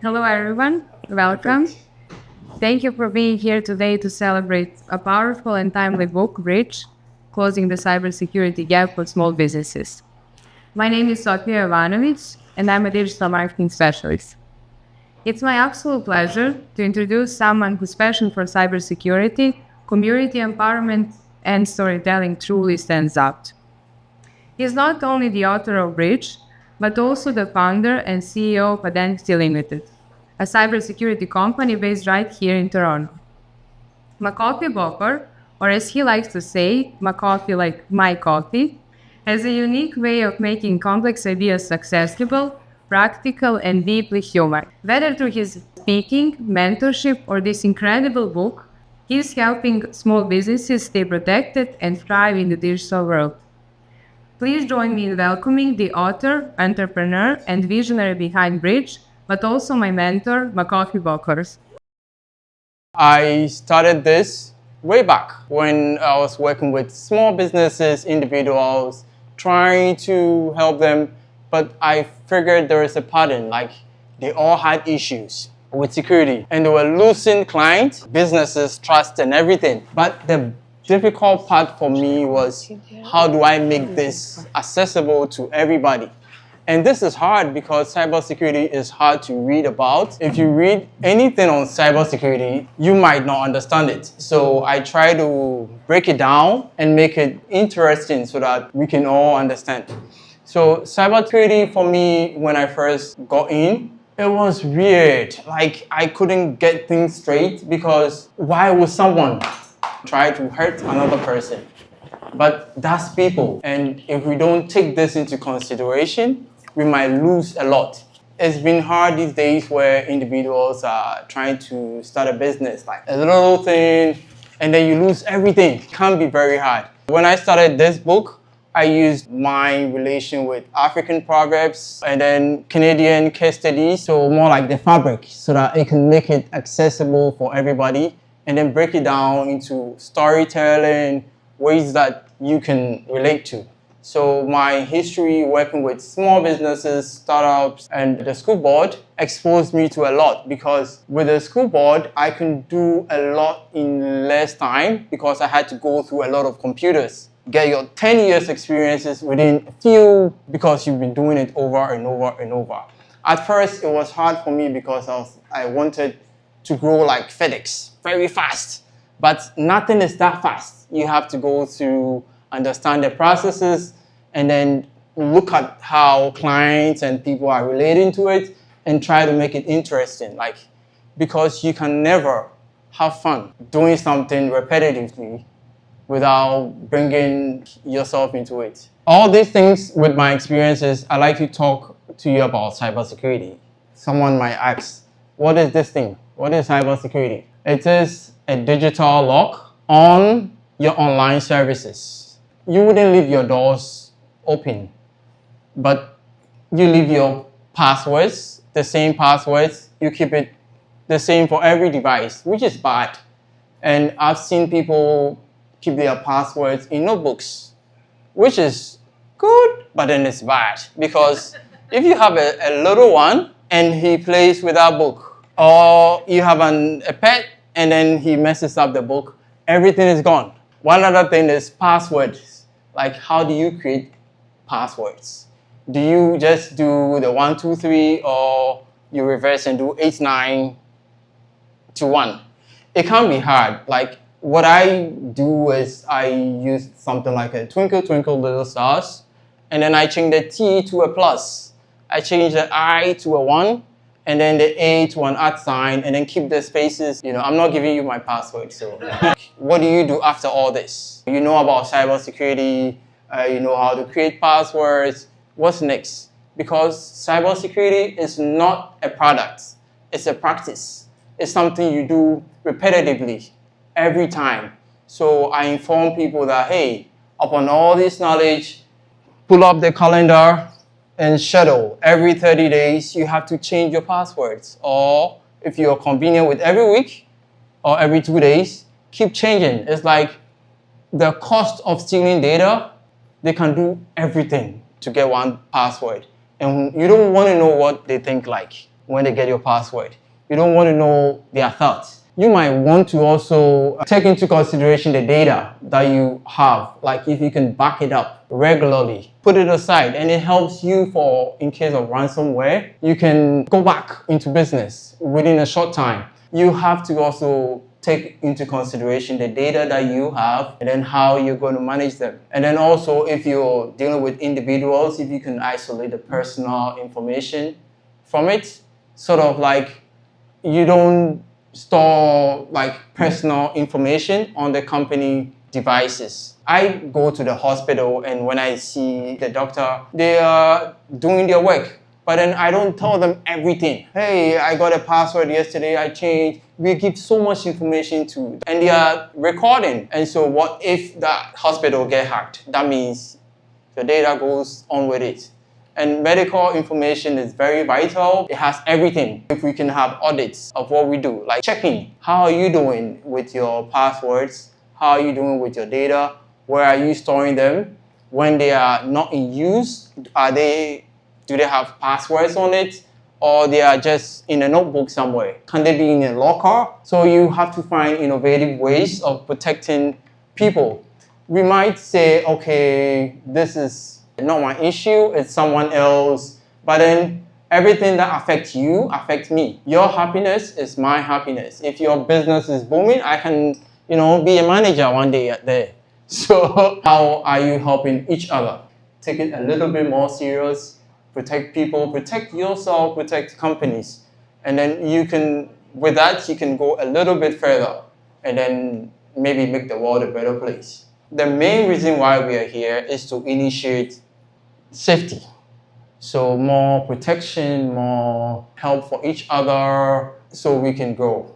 Hello, everyone. Welcome. Thank you for being here today to celebrate a powerful and timely book, Bridge, Closing the Cybersecurity Gap for Small Businesses. My name is Sofia Ivanovic, and I'm a digital marketing specialist. It's my absolute pleasure to introduce someone whose passion for cybersecurity, community empowerment, and storytelling truly stands out. He's not only the author of Bridge, but also the founder and CEO of ADENTITI Limited, a cybersecurity company based right here in Toronto. Makafui Bokor, or as he likes to say, Makafui like my coffee, has a unique way of making complex ideas accessible, practical, and deeply human. Whether through his speaking, mentorship, or this incredible book, he's helping small businesses stay protected and thrive in the digital world. Please join me in welcoming the author, entrepreneur, and visionary behind Bridge, but also my mentor, Makafui Bokor. I started this way back when I was working with small businesses, individuals, trying to help them, but I figured there is a pattern, like they all had issues with security and they were losing clients, businesses, trust and everything. But the difficult part for me was how do I make this accessible to everybody? And this is hard because cybersecurity is hard to read about. If you read anything on cybersecurity, you might not understand it. So I try to break it down and make it interesting so that we can all understand. So cybersecurity for me, when I first got in, it was weird. Like I couldn't get things straight because why would someone try to hurt another person? But that's people. And if we don't take this into consideration, we might lose a lot. It's been hard these days where individuals are trying to start a business, like a little thing, and then you lose everything. It can be very hard. When I started this book, I used my relation with African proverbs and then Canadian case studies, so more like the fabric, so that it can make it accessible for everybody, and then break it down into storytelling, ways that you can relate to. So my history working with small businesses, startups, and the school board exposed me to a lot because with the school board, I can do a lot in less time because I had to go through a lot of computers. Get your 10 years experiences within a few because you've been doing it over and over and over. At first, it was hard for me because I wanted to grow like FedEx, very fast. But nothing is that fast. You have to go through, understand the processes, and then look at how clients and people are relating to it and try to make it interesting. Like, because you can never have fun doing something repetitively without bringing yourself into it. All these things with my experiences, I like to talk to you about cybersecurity. Someone might ask, what is this thing? What is cybersecurity? It is a digital lock on your online services. You wouldn't leave your doors open, but you leave your passwords, the same passwords, you keep it the same for every device, which is bad. And I've seen people keep their passwords in notebooks, which is good, but then it's bad. Because if you have a little one and he plays with that book, or you have a pet and then he messes up the book, everything is gone. One other thing is passwords. Like, how do you create passwords? Do you just do the 1, 2, 3, or you reverse and do 8, 9 to 1? It can be hard. Like, what I do is I use something like a twinkle, twinkle, little stars, and then I change the T to a plus. I change the I to a 1, and then the A to an @ sign, and then keep the spaces. You know, I'm not giving you my password, so what do you do after all this? You know about cybersecurity, you know how to create passwords. What's next? Because cybersecurity is not a product, it's a practice. It's something you do repetitively every time. So I inform people that, hey, upon all this knowledge, pull up the calendar and schedule. Every 30 days, you have to change your passwords. Or if you're convenient with every week or every 2 days, keep changing. It's like the cost of stealing data, they can do everything to get one password. And you don't want to know what they think like. when they get your password. You don't want to know their thoughts. You might want to also take into consideration the data that you have, like if you can back it up regularly, put it aside, and it helps you for in case of ransomware, you can go back into business within a short time. You have to also take into consideration the data that you have and then how you're going to manage them. And then also if you're dealing with individuals, if you can isolate the personal information from it, sort of like you don't store like personal information on the company devices. I go to the hospital and when I see the doctor, they are doing their work. But then I don't tell them everything. Hey, I got a password yesterday, I changed. We give so much information to, and they are recording. And so what if that hospital get hacked? That means the data goes on with it. And medical information is very vital. It has everything. If we can have audits of what we do, like checking, how are you doing with your passwords? How are you doing with your data? Where are you storing them? When they are not in use, do they have passwords on it? Or they are just in a notebook somewhere? Can they be in a locker? So you have to find innovative ways of protecting people. We might say, okay, this is not my issue, it's someone else. But then everything that affects you affects me. Your happiness is my happiness. If your business is booming, I can, be a manager one day there. So how are you helping each other? Take it a little bit more serious. Protect people, protect yourself, protect companies. And then with that, you can go a little bit further and then maybe make the world a better place. The main reason why we are here is to initiate safety. So more protection, more help for each other so we can grow.